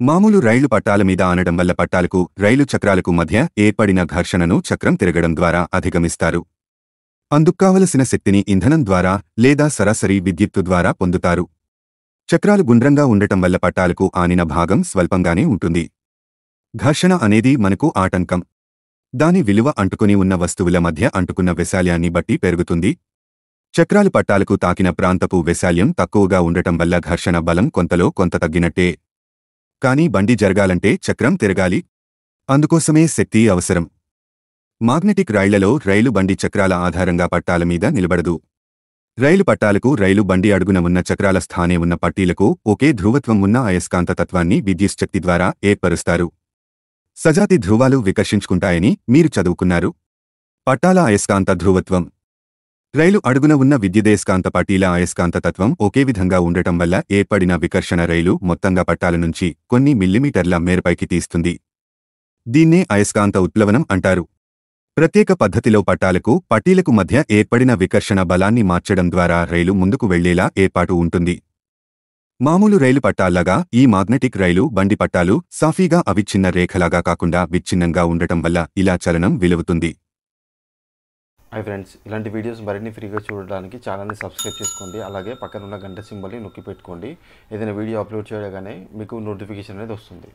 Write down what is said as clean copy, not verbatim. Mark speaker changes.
Speaker 1: మామూలు రైలు పట్టాల మీద ఆనడం వల్ల పట్టాలకు రైలు చక్రాలకు మధ్య ఏర్పడిన ఘర్షణను చక్రం తిరగడం ద్వారా అధిగమిస్తారు. అందుక్కావలసిన శక్తిని ఇంధనం ద్వారా లేదా సరాసరి విద్యుత్తు ద్వారా పొందుతారు. చక్రాలు గుండ్రంగా ఉండటం వల్ల పట్టాలకు ఆనిన భాగం స్వల్పంగానే ఉంటుంది. ఘర్షణ అనేది మనకు ఆటంకం. దాని విలువ అంటుకుని ఉన్న వస్తువుల మధ్య అంటుకున్న వైశాల్యాన్ని బట్టి పెరుగుతుంది. చక్రాలు పట్టాలకు తాకిన ప్రాంతపు వైశాల్యం తక్కువగా ఉండటం వల్ల ఘర్షణ బలం కొంతలో కొంత తగ్గినట్టే. కానీ బండి జరగాలంటే చక్రం తిరగాలి. అందుకోసమే శక్తి అవసరం. మాగ్నెటిక్ రైళ్లలో రైలు బండి చక్రాల ఆధారంగా పట్టాల మీద నిలబడదు. రైలు పట్టాలకు రైలు బండి అడుగున ఉన్న చక్రాల స్థానే ఉన్న పట్టీలకు ఒకే ధ్రువత్వం ఉన్న అయస్కాంత తత్వాన్ని విద్యుచ్ఛక్తి ద్వారా ఏర్పరుస్తారు. సజాతి ధ్రువాలు వికర్షించుకుంటాయని మీరు చదువుకున్నారు. పట్టాల అయస్కాంత ధ్రువత్వం. రైలు అడుగున ఉన్న విద్యుదయస్కాంత పట్టీల అయస్కాంత తత్వం ఒకే విధంగా ఉండటం వల్ల ఏర్పడిన వికర్షణ రైలు మొత్తంగా పట్టాల నుంచి కొన్ని మిల్లీమీటర్ల మేరపైకి తీస్తుంది. దీన్నే అయస్కాంత ఉత్ప్లవనం అంటారు. ప్రత్యేక పద్ధతిలో పట్టాలకు పట్టీలకు మధ్య ఏర్పడిన వికర్షణ బలాన్ని మార్చడం ద్వారా రైలు ముందుకు వెళ్లేలా ఏర్పాటు ఉంటుంది. మామూలు రైలు పట్టాల్లాగా ఈ మాగ్నెటిక్ రైలు బండి పట్టాలు సాఫీగా అవిచ్ఛిన్న రేఖలాగా కాకుండా విచ్ఛిన్నంగా ఉండటం వల్ల ఇలా చలనం వెలువతుంది.
Speaker 2: హాయ్ ఫ్రెండ్స్, ఇలాంటి వీడియోస్ మరిన్ని ఫ్రీగా చూడడానికి ఛానల్ని సబ్స్క్రైబ్ చేసుకోండి. అలాగే పక్కన ఉన్న గంట సింబల్ని నొక్కి పెట్టుకోండి. ఏదైనా వీడియో అప్లోడ్ చేయగానే మీకు నోటిఫికేషన్ అనేది వస్తుంది.